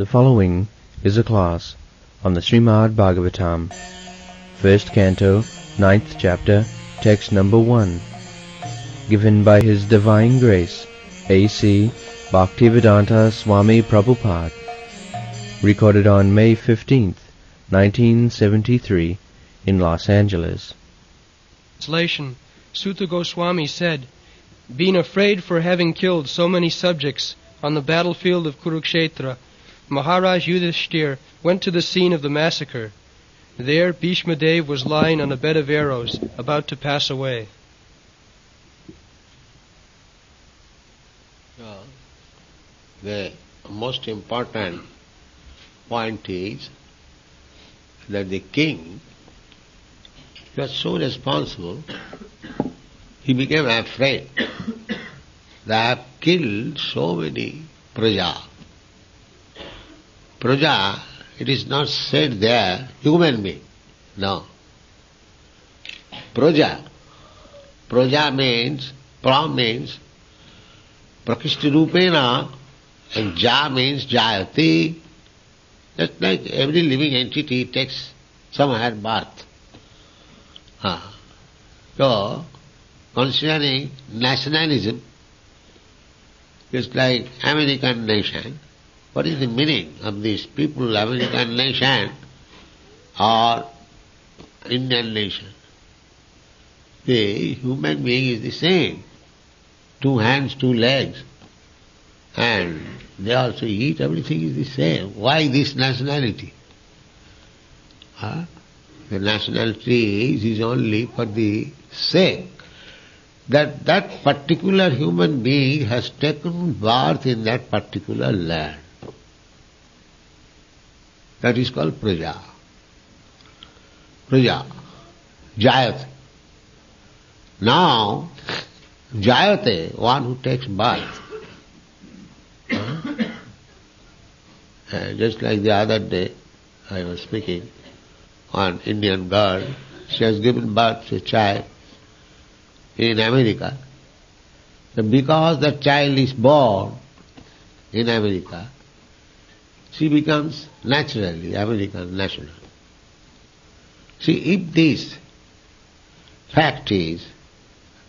The following is a class on the Srimad Bhagavatam, first canto, 9th chapter, text number 1, given by His Divine Grace, A.C. Bhaktivedanta Swami Prabhupada, recorded on May 15th, 1973, in Los Angeles. Translation. Sutta Goswami said, being afraid for having killed so many subjects on the battlefield of Kurukshetra, Maharaj Yudhishthir went to the scene of the massacre. There Bhishma Dev was lying on a bed of arrows, about to pass away. The most important point is that the king was so responsible, he became afraid. They have killed so many praja. Praja, it is not said there, human being. No. Praja. Praja means, pra means prakishti rupena, and ja means jayati. Just like every living entity takes somewhere birth. So, considering nationalism, just like American nation, what is the meaning of this people, American nation or Indian nation? The human being is the same. 2 hands, 2 legs. And they also eat, everything is the same. Why this nationality? The nationality is only for the sake that that particular human being has taken birth in that particular land. That is called praja. Praja. Jayate. Now, jayate, one who takes birth. Just like the other day, I was speaking, one Indian girl, she has given birth to a child in America. So because that child is born in America, she becomes naturally American national. See, if this fact is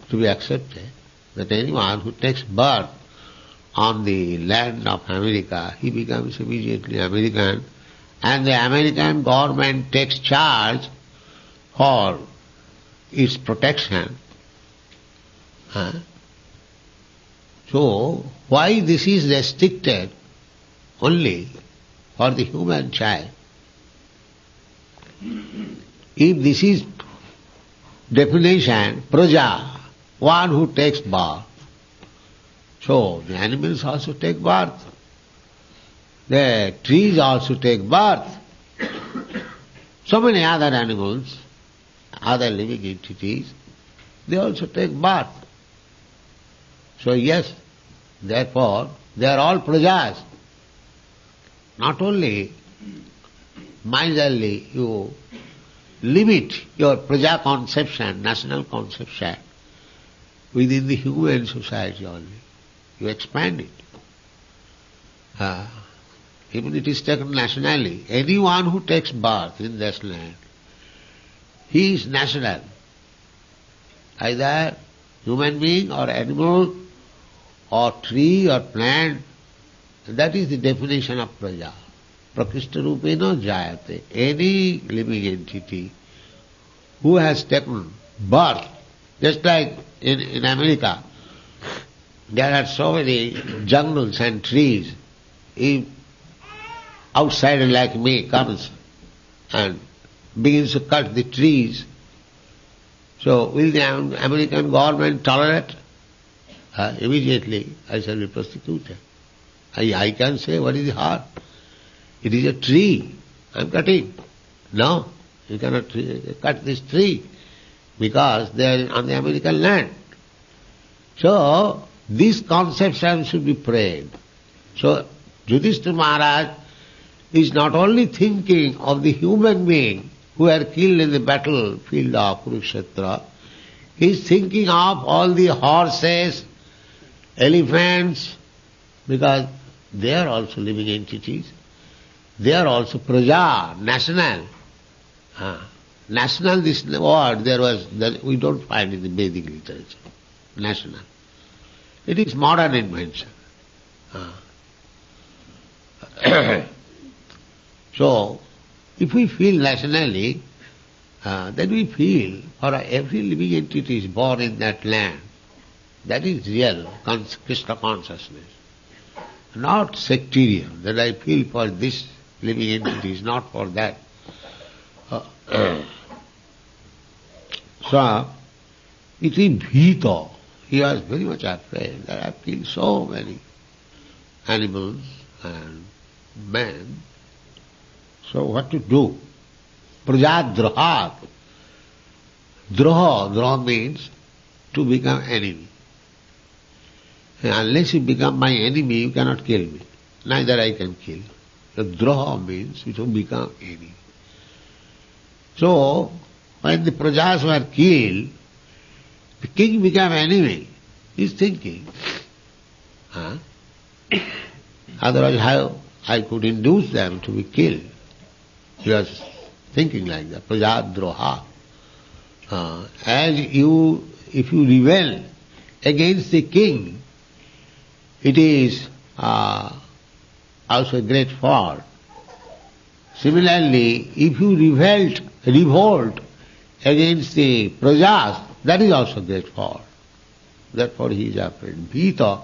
to be accepted, that anyone who takes birth on the land of America, he becomes immediately American, and the American government takes charge for its protection. So, why this is restricted only for the human child? If this is definition, praja, one who takes birth, so the animals also take birth. The trees also take birth. So many other animals, other living entities, they also take birth. So yes, therefore, they are all prajas. Not only miserly you limit your praja conception, national conception, within the human society only. You expand it. Even it is taken nationally. Anyone who takes birth in this land, he is national. Either human being or animal or tree or plant. That is the definition of praja. Prakrishta rupena jayate. Any living entity who has taken birth, just like in America, there are so many jungles and trees. If outsider like me comes and begins to cut the trees, so will the American government tolerate? Immediately I shall be prosecuted. I can say, what is the harm? It is a tree. I am cutting. No, you cannot cut this tree because they are on the American land. So, this conception should be prayed. So, Yudhishthira Maharaj is not only thinking of the human being who are killed in the battlefield of Kurukshetra, he is thinking of all the horses, elephants, because they are also living entities. They are also praja, national. National, this word we don't find in the Vedic literature. National. It is modern invention. So, if we feel nationally, then we feel for every living entity is born in that land. That is real Krishna consciousness. Not sectarian, that I feel for this living entity is not for that. So, iti bhito. He was very much afraid that I feel so many animals and men. So what to do? Prajadrahat. Droha means to become enemy. Unless you become my enemy, you cannot kill me. Neither I can kill. So droha means to become enemy. So, when the prajas were killed, the king became enemy. He's thinking, otherwise how I could induce them to be killed. He was thinking like that, prajadroha. If you rebel against the king, it is also a great fault. Similarly, if you revolt against the prajas, that is also great fault. Therefore he is afraid. Bhita,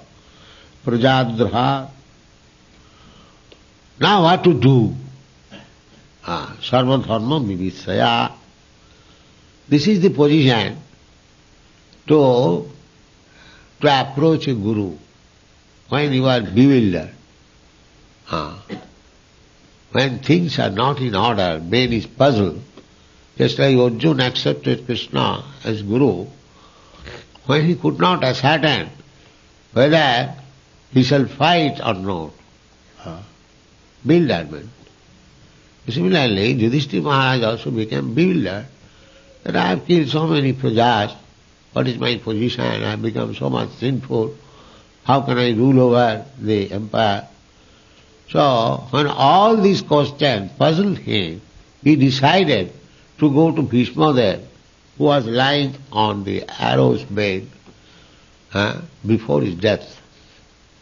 prajadroha. Now what to do? Sarva dharma vivissaya. This is the position to approach a guru when you are bewildered. When things are not in order, man is puzzled. Just like Arjuna accepted Krishna as guru, when he could not ascertain whether he shall fight or not. Bewilderment. Similarly, Yudhishthira Maharaj also became bewildered that I have killed so many prajas, what is my position? I have become so much sinful, how can I rule over the empire? So, when all these questions puzzled him, he decided to go to Bhishmadev, who was lying on the arrow's bed before his death.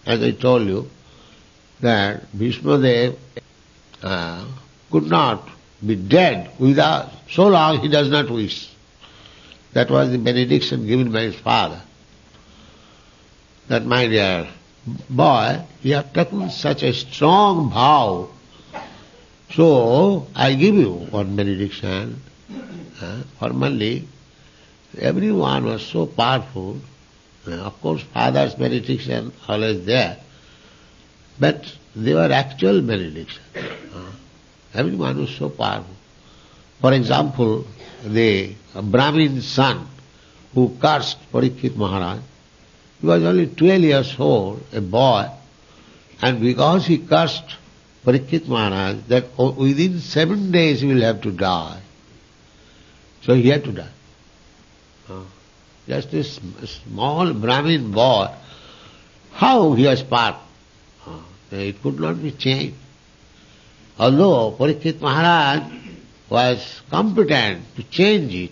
As I told you, that Bhishmadev could not be dead without so long he does not wish. That was the benediction given by his father. That, my dear boy, you have taken such a strong vow, so I give you one benediction. Formerly, everyone was so powerful. Of course, father's benediction always there, but they were actual benediction. Everyone was so powerful. For example, the Brahmin son who cursed Parikshit Maharaj, he was only 12 years old, a boy, and because he cursed Parikshit Maharaj, that within 7 days he will have to die. So he had to die. Just a small Brahmin boy, how he was powerful. It could not be changed. Although Parikshit Maharaj was competent to change it,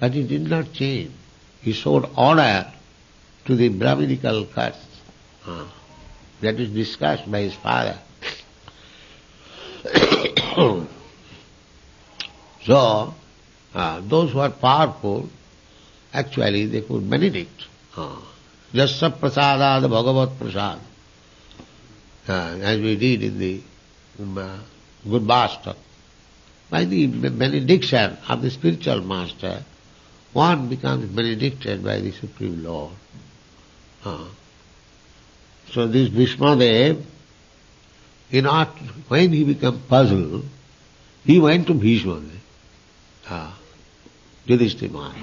but he did not change. He showed order to the Brahminical caste. That is discussed by his father. So, those who are powerful, actually they could benedict. Jasya prasadad bhagavat prasad. As we did in the Gurvastaka. By the benediction of the spiritual master, one becomes benedicted by the Supreme Lord. So this Bhishmadev, when he became puzzled, he went to Bhishmadev, Yudhishthira Maharaj.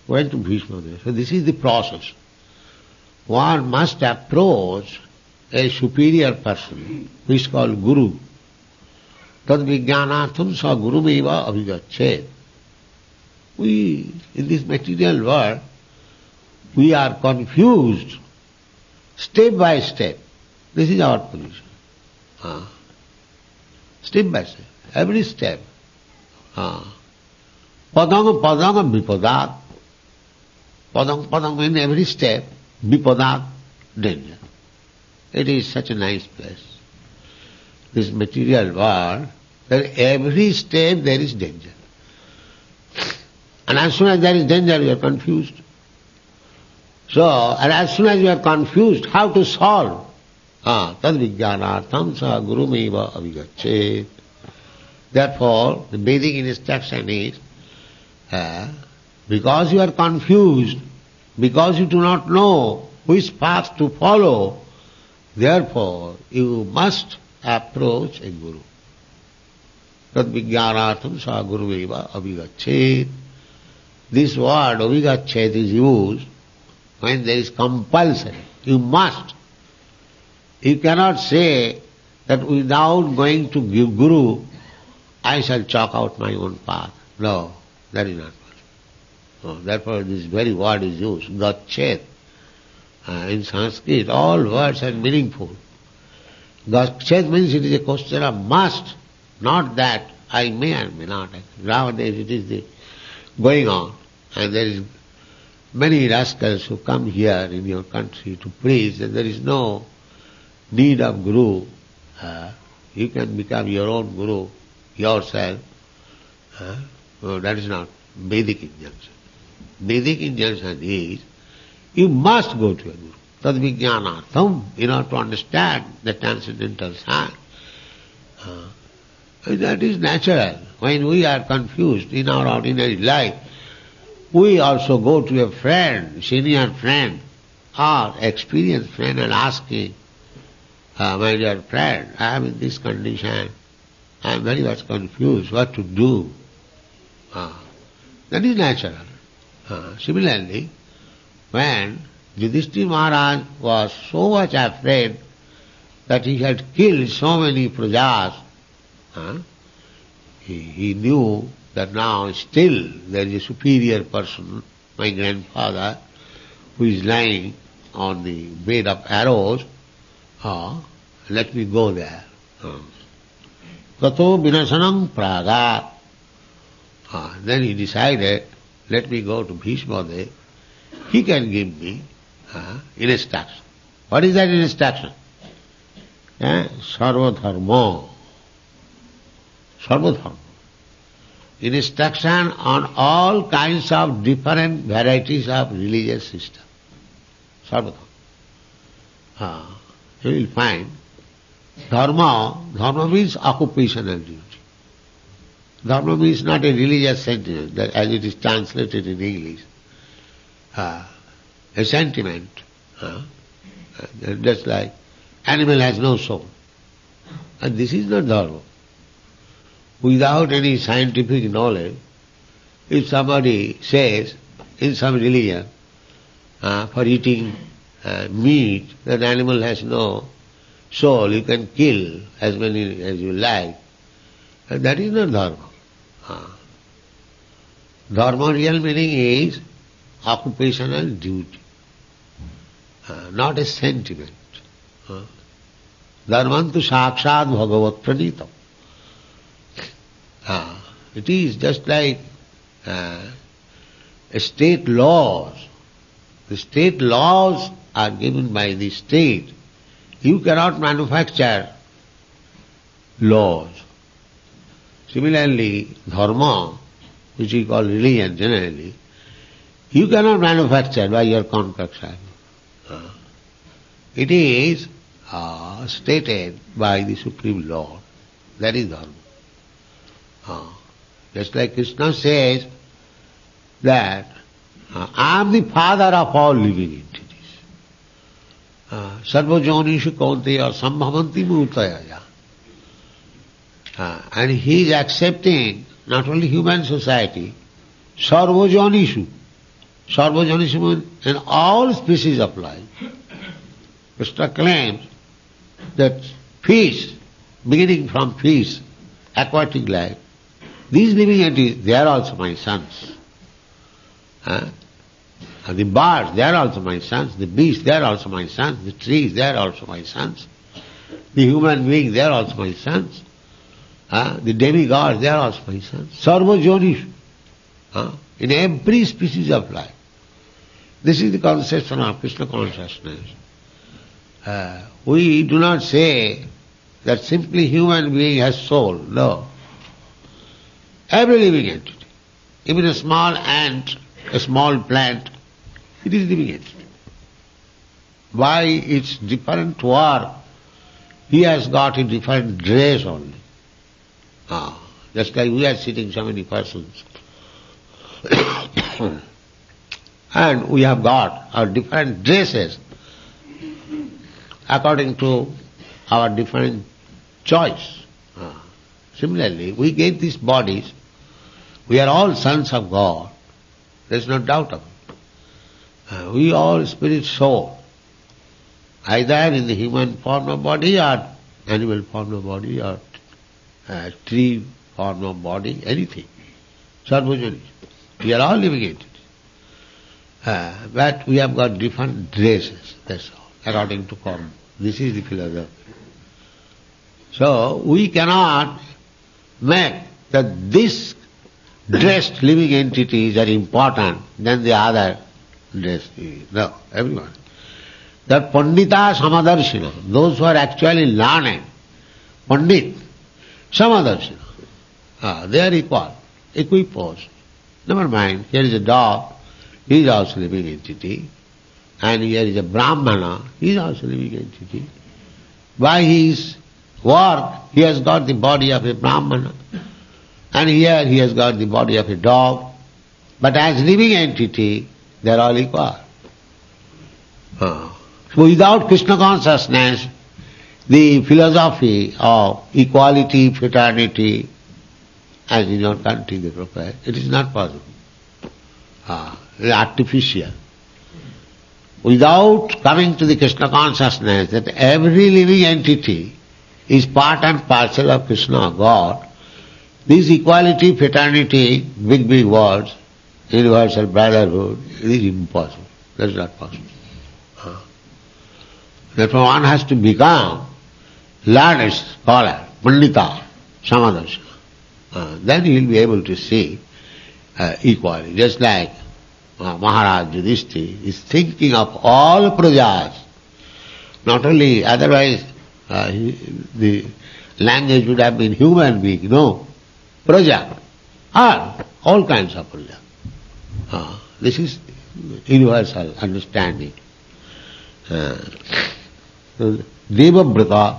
Went to Bhishmadev. So this is the process. One must approach a superior person, who is called Guru. Tad vijnanatham sa gurumeva abhigachet. We, in this material world, we are confused step by step. This is our position. step by step, every step. Padang padang vipadat. Padang means every step, vipadat, danger. It is such a nice place. This material world, that every step there is danger. And as soon as there is danger, you are confused. So, and as soon as you are confused, how to solve? Tad vijnanartham sa gurumeva avigachet. Therefore, the Vedic instruction is, because you are confused, because you do not know which path to follow, therefore you must approach a guru. Tad vijnanartham sa gurumeva avigachet. This word avigachet is used when there is compulsion. You must. You cannot say that without going to give guru, I shall chalk out my own path. No, that is not possible. Therefore this very word is used, gachet. In Sanskrit all words are meaningful. Gachet means it is a question of must, not that I may or may not. Nowadays it is the going on, and there is many rascals who come here in your country to preach that there is no need of guru. You can become your own guru yourself. That is not Vedic injunction. Vedic injunction is, you must go to a guru. Tad vijnanartham, in order to understand the transcendental science. That is natural. When we are confused in our ordinary life, we also go to a friend, senior friend, or experienced friend and ask him, my dear friend, I am in this condition, I am very much confused, what to do? That is natural. Similarly, when Yudhishthira Maharaj was so much afraid that he had killed so many prajas, he knew that now still there is a superior person, my grandfather, who is lying on the bed of arrows. Let me go there. Tato vinasanam pragat. Then he decided, let me go to Bhishma Dev. He can give me instruction. What is that instruction? Sarvadharma. Sarvadharma. Instruction on all kinds of different varieties of religious system. Sarvadharma. You will find dharma means occupational duty. Dharma means not a religious sentiment, as it is translated in English. A sentiment. Just like animal has no soul. And this is not dharma. Without any scientific knowledge, if somebody says in some religion, for eating meat, that animal has no soul, you can kill as many as you like, and that is not dharma. Dharma real meaning is occupational duty, not a sentiment. Dharmantu sakshat bhagavat pranitam. It is just like state laws. The state laws are given by the state. You cannot manufacture laws. Similarly, dharma, which we call religion generally, you cannot manufacture by your concoction. It is stated by the Supreme Lord. That is dharma. Just like Krishna says that I am the father of all living entities. Sarva jonishu kaunteya sambhavanti bhutaya. And he is accepting not only human society, sarva jonishu. Sarva jonishu means in all species of life. Krishna claims that fish, beginning from fish, aquatic life, these living entities, they are also my sons. And the birds, they are also my sons. The beasts, they are also my sons. The trees, they are also my sons. The human beings, they are also my sons. The demigods, they are auspicious. Sarva Jonishu. In every species of life. This is the conception of Krishna consciousness. We do not say that simply human being has soul. No. Every living entity, even a small ant, a small plant, it is living entity. By its different work, he has got a different dress only. Just like we are sitting so many persons. And we have got our different dresses according to our different choice. Similarly, we get these bodies. We are all sons of God. There is no doubt of it. We all spirit soul, either in the human form of body or animal form of body or tree form of body, anything. Sarvajani. We are all living entities. But we have got different dresses, that's all, according to karma. This is the philosophy. So we cannot make that this dressed living entities are important than the other dressed. No, everyone. That Pandita Samadarshina, those who are actually learned, Pandit, Samadarshina, they are equal, equiposed. Never mind, here is a dog, he is also a living entity, and here is a Brahmana, he is also a living entity. By his work, he has got the body of a Brahmana, and here he has got the body of a dog, but as living entity, they are all equal. So without Krishna consciousness, the philosophy of equality, fraternity, as in your country they profess, it is not possible. It is artificial. Without coming to the Krishna consciousness that every living entity is part and parcel of Krishna, God, this equality, fraternity, big words, universal brotherhood, it is impossible. That is not possible. Therefore one has to become learned scholar, Pandita, Samadarshana. Then he will be able to see equality. Just like Maharaj Yudhishthira is thinking of all prajas. Not only, otherwise the language would have been human being, no. Praja, all kinds of praja. This is universal understanding. Devabrata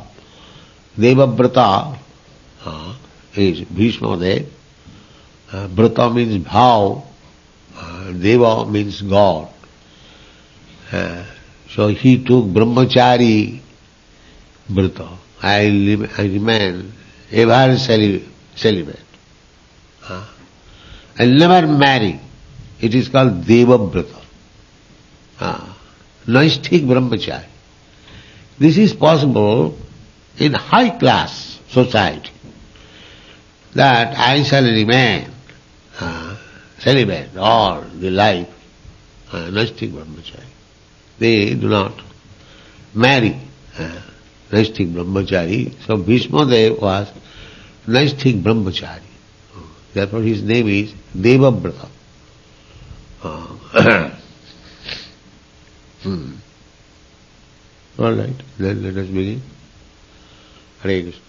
is Bhishma Dev. Brata means vow. Deva means God. So he took brahmachari brata. I remain ever celibate. I'll never marry. It is called Deva Brata. Naisthik brahmachari. This is possible in high class society, that I shall remain celibate all the life, Naisthik brahmachari. They do not marry Naisthik brahmachari. So Bhishma Dev was Naisthik brahmachari. Therefore his name is Devabrata. All right, then let us begin. Hare Krishna.